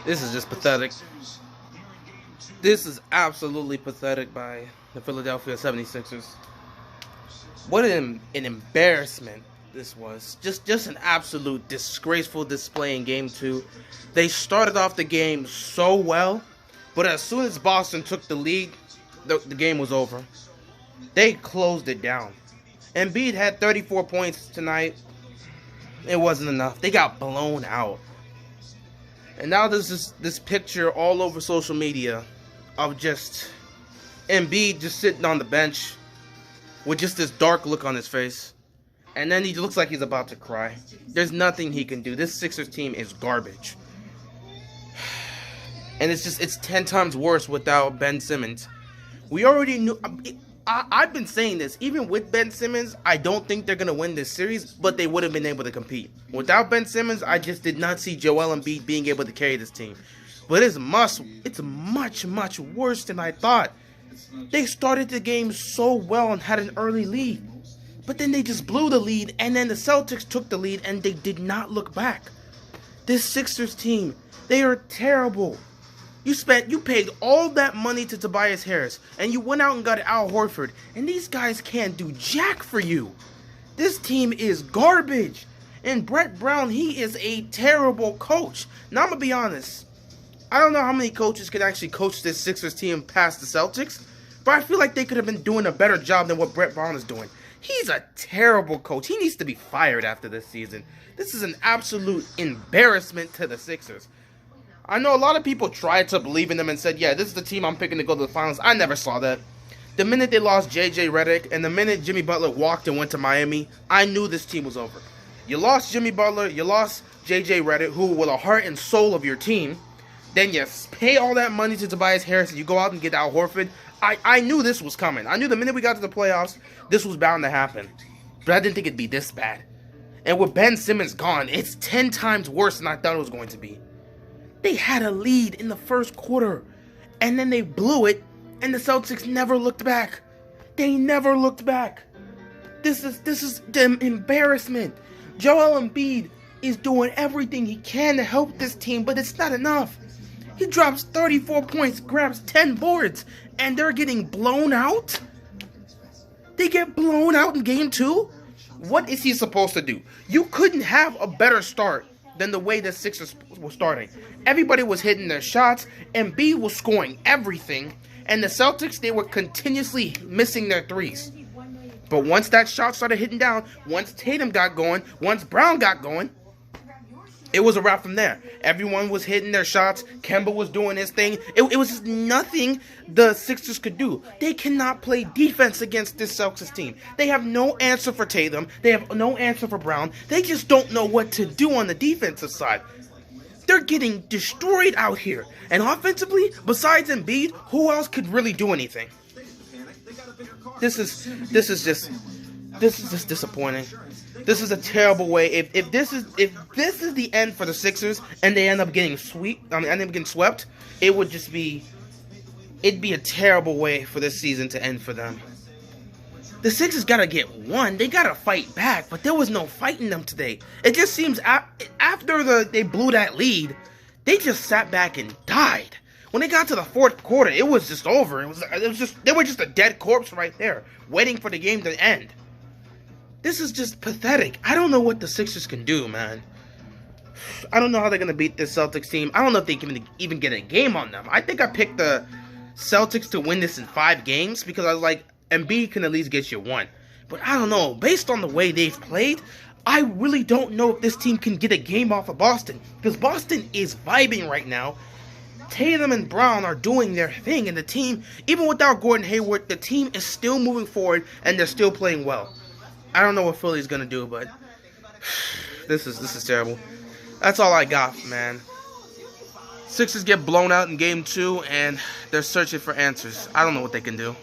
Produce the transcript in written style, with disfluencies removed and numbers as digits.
This is just pathetic. This is absolutely pathetic by the Philadelphia 76ers. What an embarrassment this was. Just an absolute disgraceful display in Game 2. They started off the game so well, but as soon as Boston took the lead, the game was over. They closed it down. Embiid had 34 points tonight. It wasn't enough. They got blown out. And now there's this picture all over social media of just Embiid just sitting on the bench with just this dark look on his face. And then he looks like he's about to cry. There's nothing he can do. This Sixers team is garbage. And it's 10 times worse without Ben Simmons. We already knew. I've been saying this. Even with Ben Simmons, I don't think they're going to win this series, but they would have been able to compete. Without Ben Simmons, I just did not see Joel Embiid being able to carry this team. But it's much, much worse than I thought. They started the game so well and had an early lead. But then they just blew the lead, and then the Celtics took the lead, and they did not look back. This Sixers team, they are terrible. You paid all that money to Tobias Harris, and you went out and got Al Horford, and these guys can't do jack for you. This team is garbage. And Brett Brown, he is a terrible coach. Now, I'm going to be honest. I don't know how many coaches could actually coach this Sixers team past the Celtics, but I feel like they could have been doing a better job than what Brett Brown is doing. He's a terrible coach. He needs to be fired after this season. This is an absolute embarrassment to the Sixers. I know a lot of people tried to believe in them and said, yeah, this is the team I'm picking to go to the finals. I never saw that. The minute they lost J.J. Redick and the minute Jimmy Butler walked and went to Miami, I knew this team was over. You lost Jimmy Butler, you lost J.J. Redick, who were the heart and soul of your team. Then you pay all that money to Tobias Harris and you go out and get Al Horford. I knew this was coming. I knew the minute we got to the playoffs, this was bound to happen. But I didn't think it'd be this bad. And with Ben Simmons gone, it's 10 times worse than I thought it was going to be. They had a lead in the first quarter, and then they blew it, and the Celtics never looked back. They never looked back. This is the embarrassment. Joel Embiid is doing everything he can to help this team, but it's not enough. He drops 34 points, grabs 10 boards, and they're getting blown out? They get blown out in Game 2? What is he supposed to do? You couldn't have a better start than the way the Sixers were starting. Everybody was hitting their shots, and Embiid was scoring everything, and the Celtics, they were continuously missing their threes. But once that shot started hitting down, once Tatum got going, once Brown got going, it was a wrap from there. Everyone was hitting their shots. Kemba was doing his thing. It was just nothing the Sixers could do. They cannot play defense against this Celtics team. They have no answer for Tatum. They have no answer for Brown. They just don't know what to do on the defensive side. They're getting destroyed out here. And offensively, besides Embiid, who else could really do anything? This is just disappointing. This is a terrible way. If this is the end for the Sixers and they end up getting swept, it'd be a terrible way for this season to end for them. The Sixers gotta get one. They gotta fight back, but there was no fighting them today. It just seems after they blew that lead, they just sat back and died. When they got to the fourth quarter, it was just over. They were just a dead corpse right there, waiting for the game to end. This is just pathetic. I don't know what the Sixers can do, man. I don't know how they're going to beat this Celtics team. I don't know if they can even get a game on them. I think I picked the Celtics to win this in 5 games because I was like, Embiid can at least get you 1. But I don't know. Based on the way they've played, I really don't know if this team can get a game off of Boston. Because Boston is vibing right now. Tatum and Brown are doing their thing. And the team, even without Gordon Hayward, the team is still moving forward and they're still playing well. I don't know what Philly's gonna do, but this is terrible. That's all I got, man. Sixers get blown out in Game 2, and they're searching for answers. I don't know what they can do.